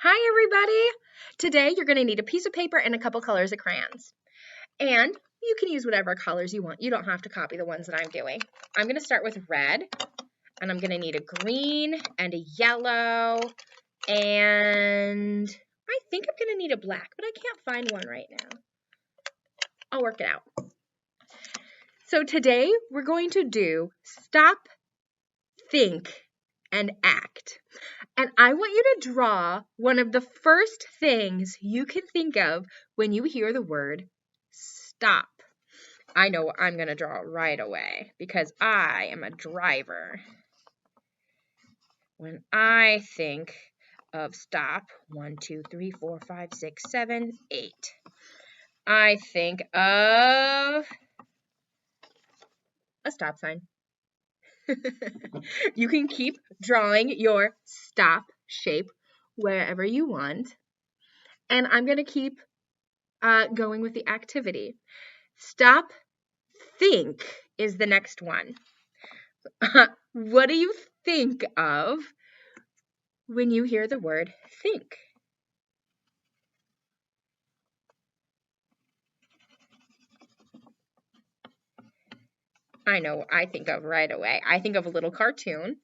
Hi, everybody. Today, you're going to need a piece of paper and a couple colors of crayons. And you can use whatever colors you want. You don't have to copy the ones that I'm doing. I'm going to start with red, and I'm going to need a green and a yellow, and I think I'm going to need a black, but I can't find one right now. I'll work it out. So today, we're going to do stop, think, and act. And I want you to draw one of the first things you can think of when you hear the word stop. I know what I'm going to draw right away because I am a driver. When I think of stop, 1, 2, 3, 4, 5, 6, 7, 8, I think of a stop sign. You can keep drawing your stop shape wherever you want. And I'm going to keep going with the activity. Stop, think is the next one. What do you think of when you hear the word think? I know what I think of right away. I think of a little cartoon.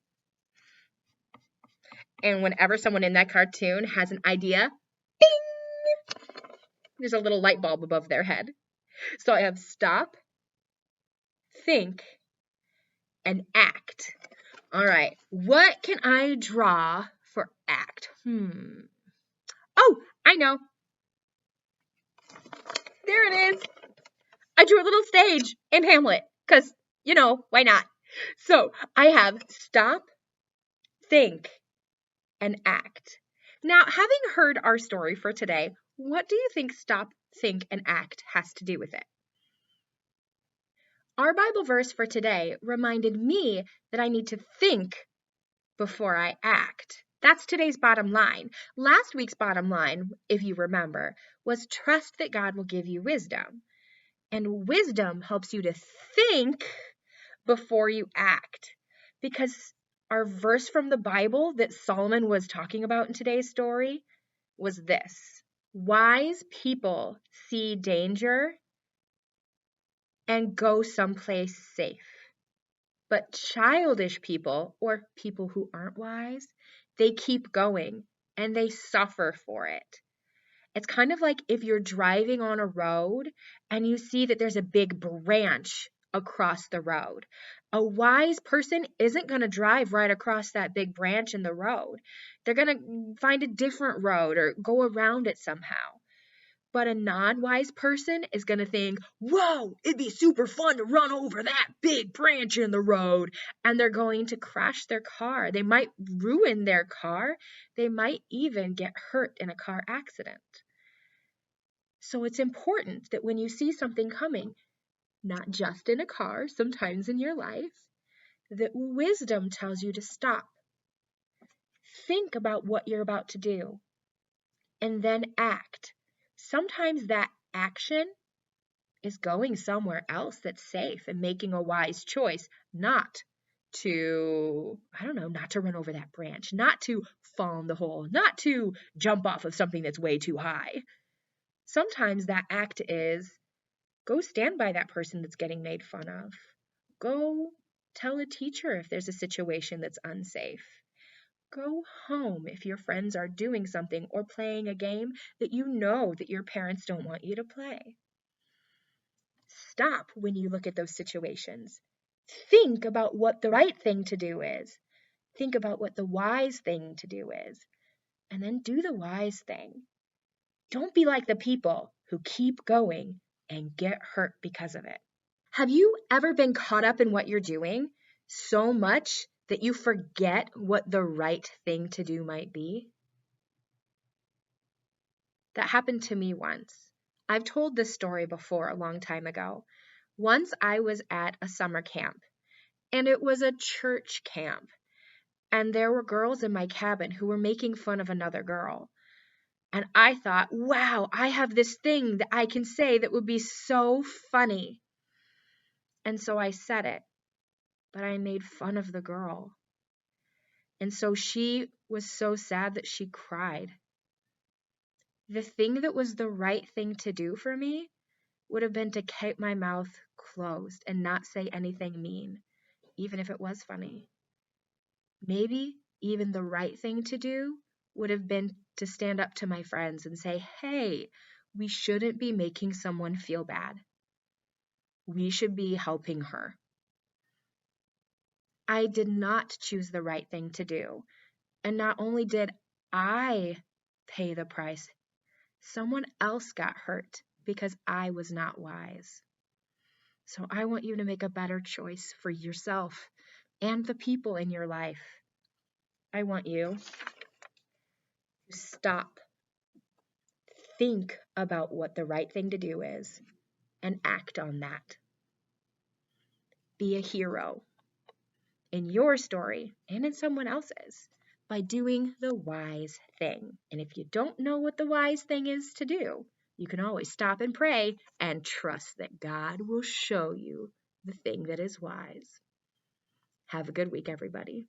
And whenever someone in that cartoon has an idea, bing! There's a little light bulb above their head. So I have stop, think, and act. All right, what can I draw for act? Oh, I know. There it is. I drew a little stage in Hamlet because, why not? So I have stop, think, and act. Now, having heard our story for today, what do you think stop, think, and act has to do with it? Our Bible verse for today reminded me that I need to think before I act. That's today's bottom line. Last week's bottom line, if you remember, was trust that God will give you wisdom. And wisdom helps you to think before you act. Because our verse from the Bible that Solomon was talking about in today's story was this: wise people see danger and go someplace safe. But childish people, or people who aren't wise, they keep going and they suffer for it. It's kind of like if you're driving on a road and you see that there's a big branch across the road. A wise person isn't going to drive right across that big branch in the road. They're going to find a different road or go around it somehow. But a non-wise person is going to think, whoa, it'd be super fun to run over that big branch in the road. And they're going to crash their car. They might ruin their car. They might even get hurt in a car accident. So it's important that when you see something coming, not just in a car, sometimes in your life, that wisdom tells you to stop. Think about what you're about to do and then act. Sometimes that action is going somewhere else that's safe and making a wise choice, not to run over that branch, not to fall in the hole, not to jump off of something that's way too high. Sometimes that act is go stand by that person that's getting made fun of. Go tell a teacher if there's a situation that's unsafe. Go home if your friends are doing something or playing a game that you know that your parents don't want you to play. Stop when you look at those situations. Think about what the right thing to do is. Think about what the wise thing to do is. And then do the wise thing. Don't be like the people who keep going and get hurt because of it. Have you ever been caught up in what you're doing so much that you forget what the right thing to do might be? That happened to me once. I've told this story before a long time ago. Once I was at a summer camp, and it was a church camp, and there were girls in my cabin who were making fun of another girl. And I thought, wow, I have this thing that I can say that would be so funny. And so I said it, but I made fun of the girl. And so she was so sad that she cried. The thing that was the right thing to do for me would have been to keep my mouth closed and not say anything mean, even if it was funny. Maybe even the right thing to do would have been to stand up to my friends and say, hey, we shouldn't be making someone feel bad. We should be helping her. I did not choose the right thing to do. And not only did I pay the price, someone else got hurt because I was not wise. So I want you to make a better choice for yourself and the people in your life. I want you to stop, think about what the right thing to do is, and act on that. Be a hero in your story and in someone else's by doing the wise thing. And if you don't know what the wise thing is to do, you can always stop and pray and trust that God will show you the thing that is wise. Have a good week, everybody.